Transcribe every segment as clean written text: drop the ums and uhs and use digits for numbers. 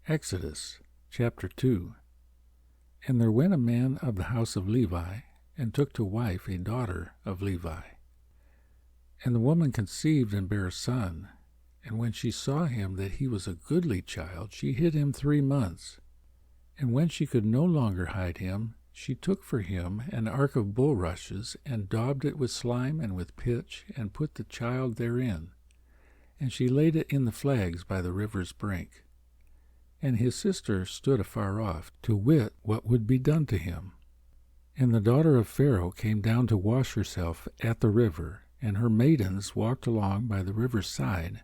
Exodus chapter 2. And there went a man of the house of Levi, and took to wife a daughter of Levi. And the woman conceived and bare a son. And when she saw him that he was a goodly child, she hid him 3 months. And when she could no longer hide him, she took for him an ark of bulrushes, and daubed it with slime and with pitch, and put the child therein. And she laid it in the flags by the river's brink. And his sister stood afar off, to wit what would be done to him. And the daughter of Pharaoh came down to wash herself at the river, and her maidens walked along by the river's side.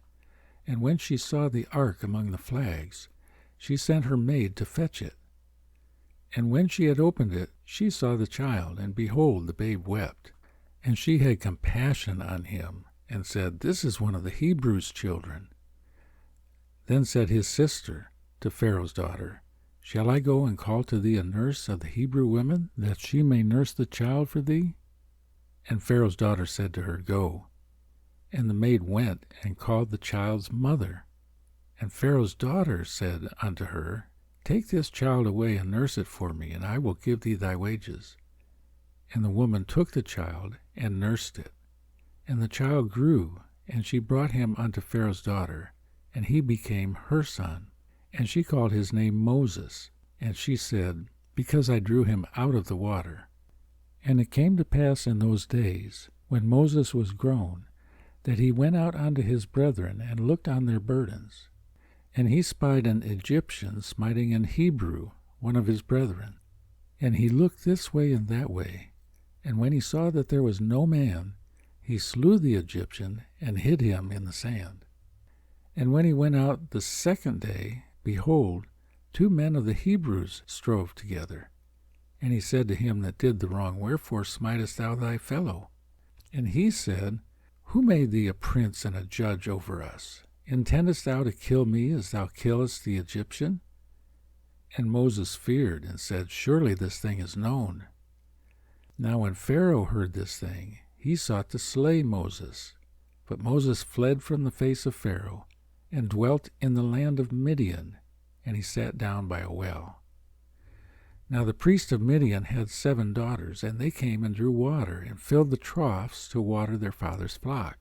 And when she saw the ark among the flags, she sent her maid to fetch it. And when she had opened it, she saw the child, and behold, the babe wept. And she had compassion on him, and said, This is one of the Hebrews' children. Then said his sister to Pharaoh's daughter, Shall I go and call to thee a nurse of the Hebrew women, that she may nurse the child for thee? And Pharaoh's daughter said to her, Go. And the maid went and called the child's mother. And Pharaoh's daughter said unto her, Take this child away and nurse it for me, and I will give thee thy wages. And the woman took the child and nursed it. And the child grew, and she brought him unto Pharaoh's daughter, and he became her son. And she called his name Moses, and she said, Because I drew him out of the water. And it came to pass in those days, when Moses was grown, that he went out unto his brethren, and looked on their burdens. And he spied an Egyptian smiting an Hebrew, one of his brethren. And he looked this way and that way. And when he saw that there was no man, he slew the Egyptian, and hid him in the sand. And when he went out the second day, behold, 2 men of the Hebrews strove together. And he said to him that did the wrong, Wherefore smitest thou thy fellow? And he said, Who made thee a prince and a judge over us? Intendest thou to kill me as thou killest the Egyptian? And Moses feared, and said, Surely this thing is known. Now when Pharaoh heard this thing, he sought to slay Moses. But Moses fled from the face of Pharaoh, and dwelt in the land of Midian, and he sat down by a well. Now the priest of Midian had 7 daughters, and they came and drew water, and filled the troughs to water their father's flock.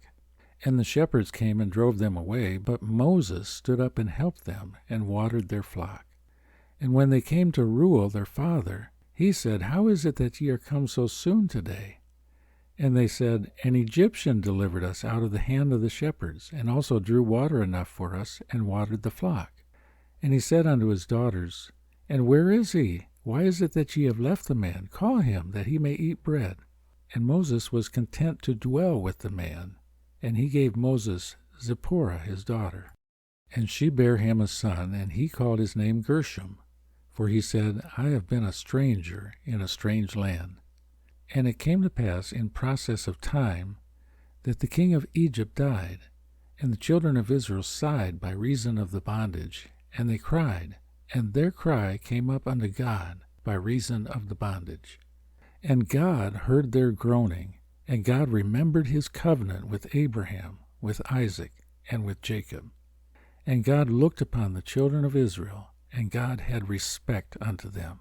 And the shepherds came and drove them away, but Moses stood up and helped them, and watered their flock. And when they came to Reuel their father, he said, How is it that ye are come so soon today? And they said, An Egyptian delivered us out of the hand of the shepherds, and also drew water enough for us, and watered the flock. And he said unto his daughters, And where is he? Why is it that ye have left the man? Call him, that he may eat bread. And Moses was content to dwell with the man, and he gave Moses Zipporah his daughter. And she bare him a son, and he called his name Gershom, for he said, I have been a stranger in a strange land. And it came to pass in process of time that the king of Egypt died, and the children of Israel sighed by reason of the bondage, and they cried, and their cry came up unto God by reason of the bondage. And God heard their groaning, and God remembered his covenant with Abraham, with Isaac, and with Jacob. And God looked upon the children of Israel, and God had respect unto them.